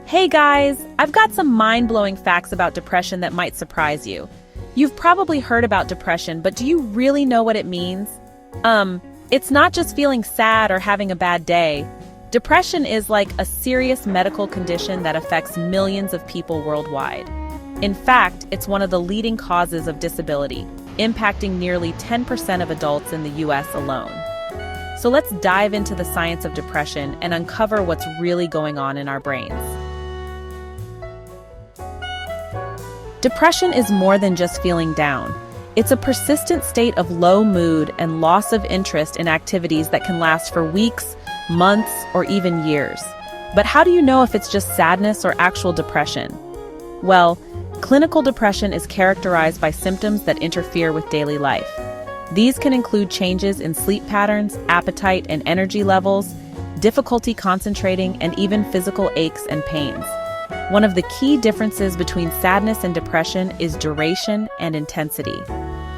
Hey guys, I've got some mind-blowing facts about depression that might surprise you. You've probably heard about depression, but do you really know what it means? It's not just feeling sad or having a bad day. Depression is like a serious medical condition that affects millions of people worldwide. In fact, it's one of the leading causes of disability, impacting nearly 10% of adults in the US alone. So let's dive into the science of depression and uncover what's really going on in our brains. Depression is more than just feeling down. It's a persistent state of low mood and loss of interest in activities that can last for weeks, months, or even years. But how do you know if it's just sadness or actual depression? Well, clinical depression is characterized by symptoms that interfere with daily life. These can include changes in sleep patterns, appetite and energy levels, difficulty concentrating, and even physical aches and pains. One of the key differences between sadness and depression is duration and intensity.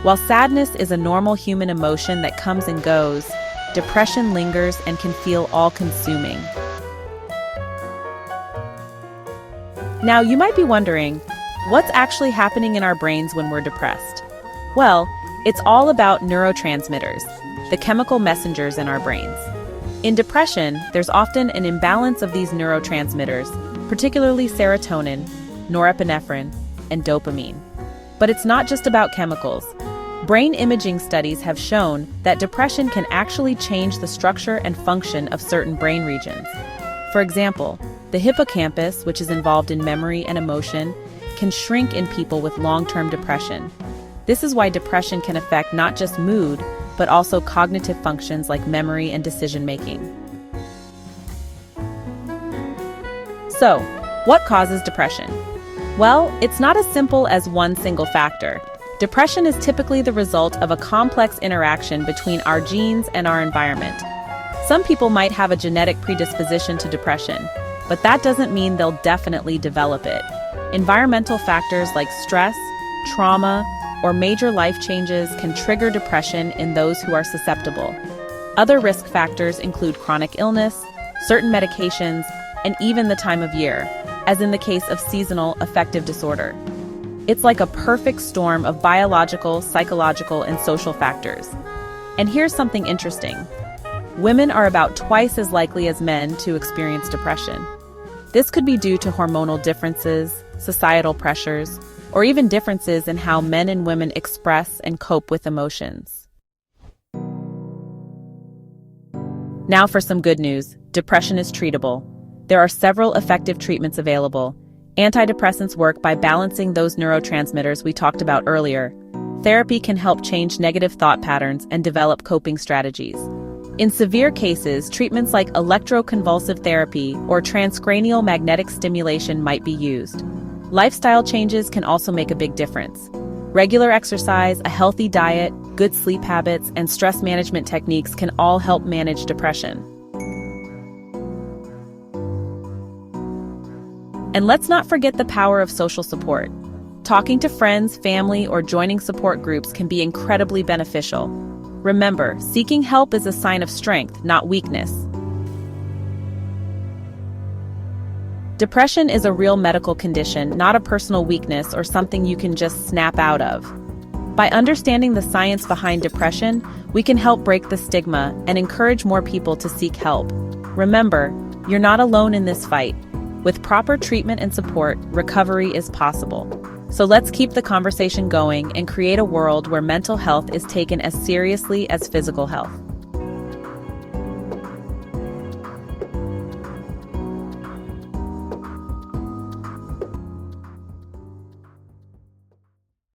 While sadness is a normal human emotion that comes and goes, depression lingers and can feel all-consuming. Now, you might be wondering, what's actually happening in our brains when we're depressed? Well, it's all about neurotransmitters, the chemical messengers in our brains. In depression, there's often an imbalance of these neurotransmitters, particularly serotonin, norepinephrine, and dopamine. But it's not just about chemicals. Brain imaging studies have shown that depression can actually change the structure and function of certain brain regions. For example, the hippocampus, which is involved in memory and emotion, can shrink in people with long-term depression. This is why depression can affect not just mood, but also cognitive functions like memory and decision-making. So, what causes depression? Well, it's not as simple as one single factor. Depression is typically the result of a complex interaction between our genes and our environment. Some people might have a genetic predisposition to depression, but that doesn't mean they'll definitely develop it. Environmental factors like stress, trauma, or major life changes can trigger depression in those who are susceptible. Other risk factors include chronic illness, certain medications, and even the time of year, as in the case of seasonal affective disorder. It's like a perfect storm of biological, psychological, and social factors. And here's something interesting. Women are about twice as likely as men to experience depression. This could be due to hormonal differences, societal pressures, or even differences in how men and women express and cope with emotions. Now for some good news. Depression is treatable. There are several effective treatments available. Antidepressants work by balancing those neurotransmitters we talked about earlier. Therapy can help change negative thought patterns and develop coping strategies. In severe cases, treatments like electroconvulsive therapy or transcranial magnetic stimulation might be used. Lifestyle changes can also make a big difference. Regular exercise, a healthy diet, good sleep habits, and stress management techniques can all help manage depression. And let's not forget the power of social support. Talking to friends, family, or joining support groups can be incredibly beneficial. Remember, seeking help is a sign of strength, not weakness. Depression is a real medical condition, not a personal weakness or something you can just snap out of. By understanding the science behind depression, we can help break the stigma and encourage more people to seek help. Remember, you're not alone in this fight. With proper treatment and support, recovery is possible. So let's keep the conversation going and create a world where mental health is taken as seriously as physical health.